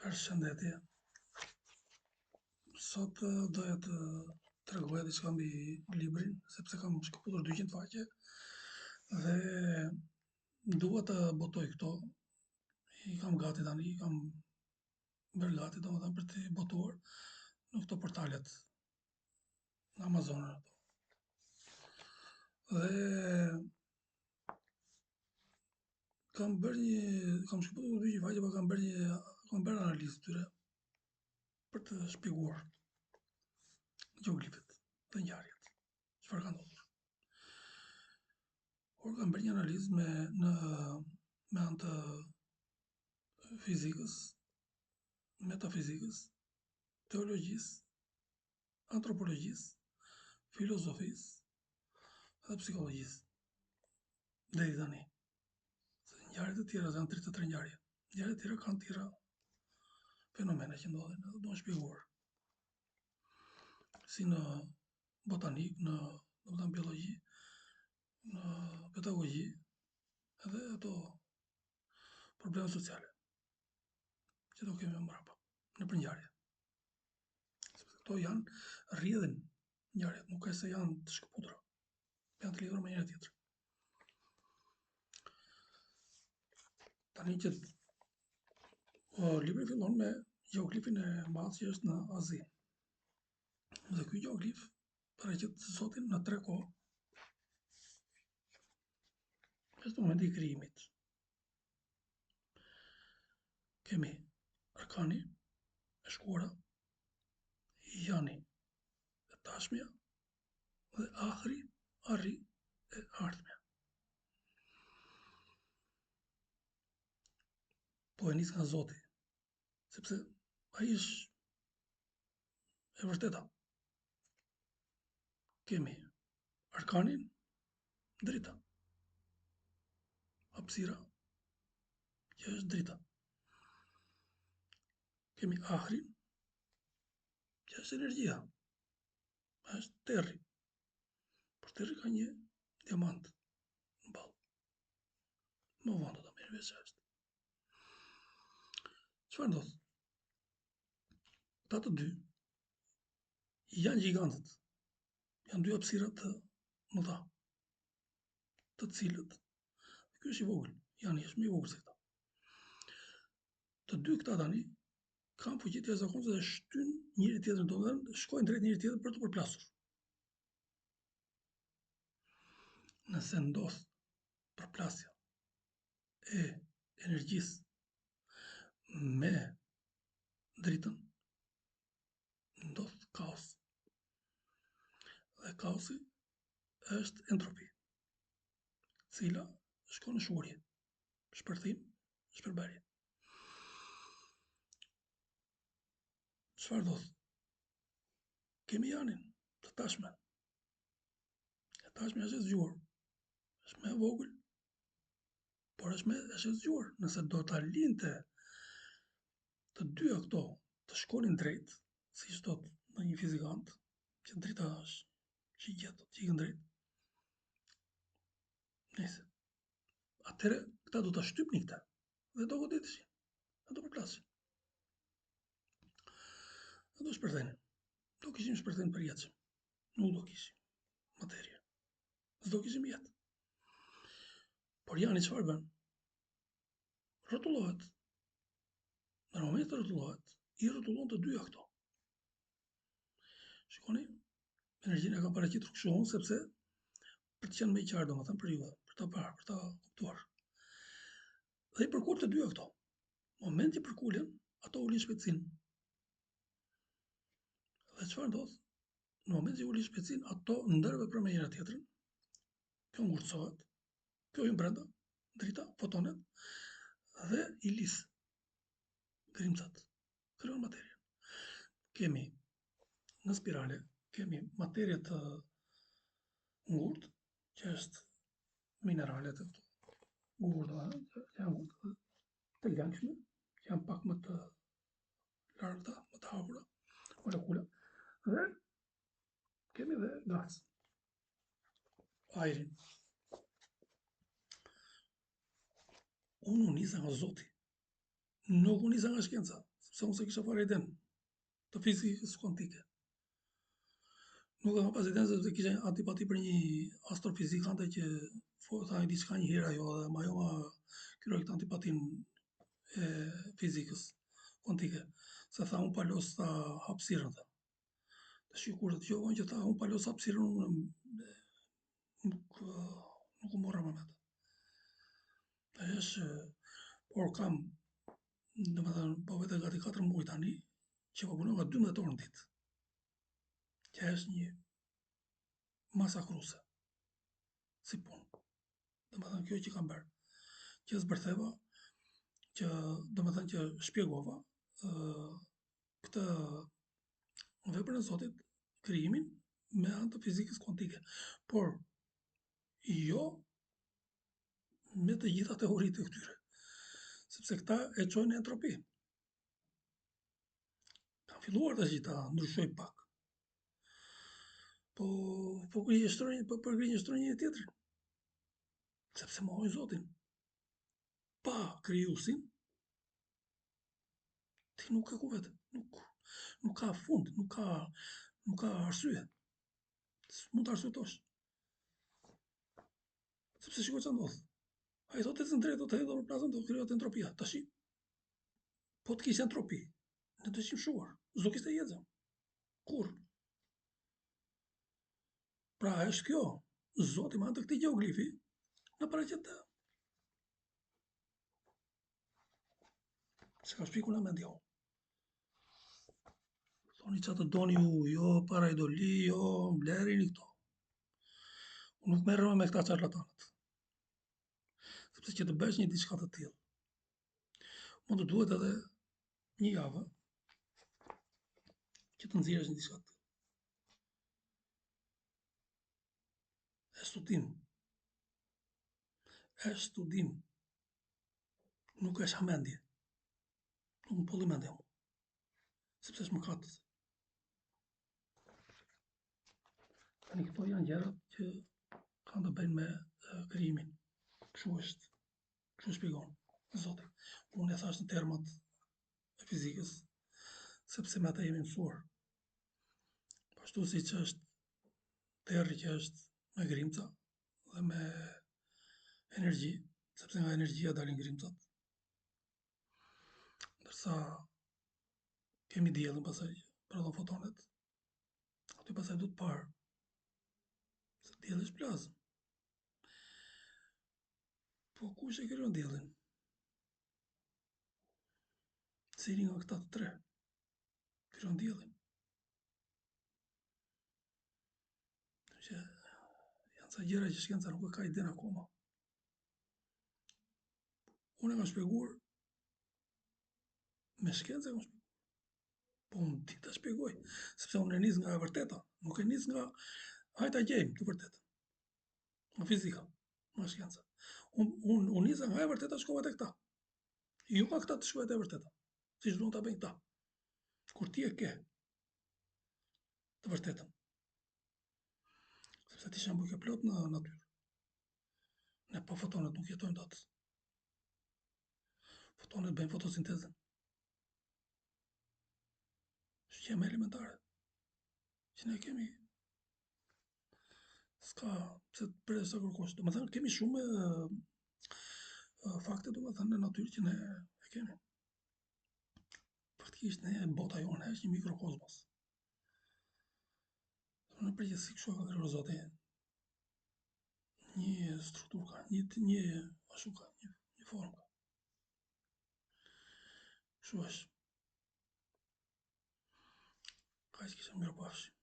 Përshëndetje. Sot doja të tregoja diçka mbi librin, sepse kam shkëputur 200 faqe dhe dua të botoj këto. I kam gati tani, i kam bërë gati domethënë për të botuar në këto portalet në Amazon ato. Dhe kam shkëputur 200 faqe, por kam bërë analizë tyre për të shpjeguar gjeoglifet dhe ngjarjet. Çfarë ka ndodhur? Por kam bërë një analizë me anë të fizikës, metafizikës, teologjisë, antropologjisë, filozofisë dhe psikologjisë. Deri tani. Se ngjarjet e tjera janë 33 ngjarje. Ngjarjet e tjera kanë tjera fenomene që ndodhin dhe duan shpjeguar. Si në botanik, në biologji, në pedagogji, edhe ato probleme sociale që do kemi më mbrapa në ngjarje. Sepse këto janë rrjedhin ngjarjet, nuk e se janë të shkëputura. Janë të lidhura me njëra tjetrën. Tani që libri fillon me gjeoglifin e madh që është në Azi. Dhe ky gjeoglif paraqet Zotin në 3 kohë. Është momenti i krijimit. Kemi Arkani, e shkuara, Jani, e tashmja, dhe Ahri, Arri, e ardhmja. Po e nis nga Zoti, sepse ai është e vërteta. Kemi Arkanin, drita. Hapësira, që është drita. Kemi Ahrin, që është energjia. Është terri. Por terri ka një diamant në ballë. Më vonë do ta merr vesh ç'është. Çfarë ndodh? Ata të dy janë gjigantët. Janë 2 hapësira të mëdha, të cilët ky është i vogël, janë më i vogël se këta. Të dy këta tani kanë fuqi të jashtëzakonshme dhe shtyn njëri tjetrin, domethënë shkojnë drejt njëri tjetrit për të përplasur. Nëse ndodh përplasja e energjisë me dritën, ndodh kaos. Dhe kaosi është entropi, cila shkon në shurje, shpërthim, shpërbërje. Çfarë ndodh? Kemi Janin, të tashmen. E tashmja është e zgjuar. Është më e vogël, por është e zgjuar. Nëse do ta linte të dyja këto të shkonin drejt, siç thot në një fizikant, që drita është shigjet, të ikën drejt. Nëse atëherë këta do ta shtypnin këta dhe do goditeshin. Do përplasin. Do shpërthejnë. Do kishim shpërthejnë përjetshëm. Nuk do kishim materie. S'do kishim jetë. Por Jani çfarë bën? Rrotullohet. Në moment të rrotullohet, i rrotullon të dyja këto. Shikoni, energjinë e kam paraqitur kështu unë, sepse për të qenë më i qartë, domethënë për juve, për ta parë, për ta kuptuar. Dhe i përkul të dyja këto. Momenti i përkulën, ato ulin shpejtësinë. Dhe çfarë ndodh? Në moment që ulin shpejtësinë, ato ndërvepron me njëra tjetrën. Kjo ngurtësohet, kjo hyn brenda, drita, fotonet, dhe i lis grimcat, krijon materie. Kemi në spirale, kemi materie të ngurtë, që është mineralet e këtu, ngurta, që janë ngurtë, të lagshme, që janë pak më të larta, më të hapura, molekula, dhe kemi dhe gaz, ajrin. Unë u nisa nga Zoti, nuk u nisa nga shkenca, se unë se kisha fare iden të fizikës kuantike. Nuk e kam pas iden sepse kisha antipati për një astrofizikante që thani diçka një herë ajo dhe ajo ma këroi këtë antipatin e fizikës kuantike. Se tha unë palos tha hapësirën tha. Tash kur të dëgjova që tha unë palos hapësirën nuk u morra më atë. Është por kam domethënë po vetë gati 4 muaj tani që po punoj nga 12 orë në ditë. Që është një masakruese si punë. Domethënë kjo që kam bërë, që zbërtheva, që domethënë që shpjegova këtë veprën e Zotit, krijimin me anë të fizikës kuantike, por jo me të gjitha teoritë e këtyre, sepse këta e çojnë entropi. Kam filluar tash ta ndryshoj pak. Po përgrinjëstroj një tjetër. Sepse mohoj Zotin. Pa krijuesin, ti nuk ka ku vetë, nuk ka fund, nuk ka arsye. Mund të arsyetosh. Sepse shikoj çfarë ndodh. Ai thotë se drejt do të hedhur në plazën do krijohet entropia. Tash po të kishte entropi, ne do të ishim shuar. S'do kishte jetë. Kur? Pra është kjo, Zoti me anë të këtij gjeoglifi, na paraqet se ka shpikur në mendja. Thoni çfarë të doni ju, jo para idoli, jo blerini këto. Unë nuk merrem me këta charlatanët. Sepse që të bësh një diçka të tillë, mund të duhet edhe një javë që të nxjerrësh një diçka të tillë. Është studim. Nuk është hamendje. Nuk më polli mendja mu. Sepse është mëkat. Tani këto janë gjërat që kanë të bëjnë me krijimin. Kështu është. Kështu shpjegon Zoti. Unë e thash në termat e fizikës, sepse me ata jemi mësuar. Ashtu siç është terri që është me grimca dhe me energji, sepse nga energjia dalin grimcat. Ndërsa kemi diellin pasaj, prodhon fotonet. Aty pasaj du të parë se dielli është plazmë. Po kush e krijon diellin? Cili nga këta të tre krijon diellin? Që janë ca gjëra që shkenca nuk e ka iden akoma. Unë e kam shpjeguar me shkencë kam shpjeguar. Po unë di ta shpjegoj, sepse unë e nis nga e vërteta, nuk e nis nga hajta gjejmë të vërtetën. Nga fizika, nga shkenca. Unë nisa nga e vërteta shkova te këta. Jo nga këta të shkojnë te e vërteta. Siç duan ta bëjnë këta. Kur ti e ke të vërtetën. Sepse ti shambull ke plot në natyrë. Ne pa fotonet nuk jetojmë dot. Fotonet bëjnë fotosintezën. Shqema elementare. Që ne kemi s'ka pse të përre sa kërkosh. Do më thënë kemi shumë fakte do më thënë në natyrë që ne e kemi. Faktikisht ne bota jonë është një mikrokozmos. Në përgjithësi kështu ka krijuar Zoti. Një strukturë ka, një ashtu ka, një formë ka. Kështu është. Kaq kisha mirë pafshi.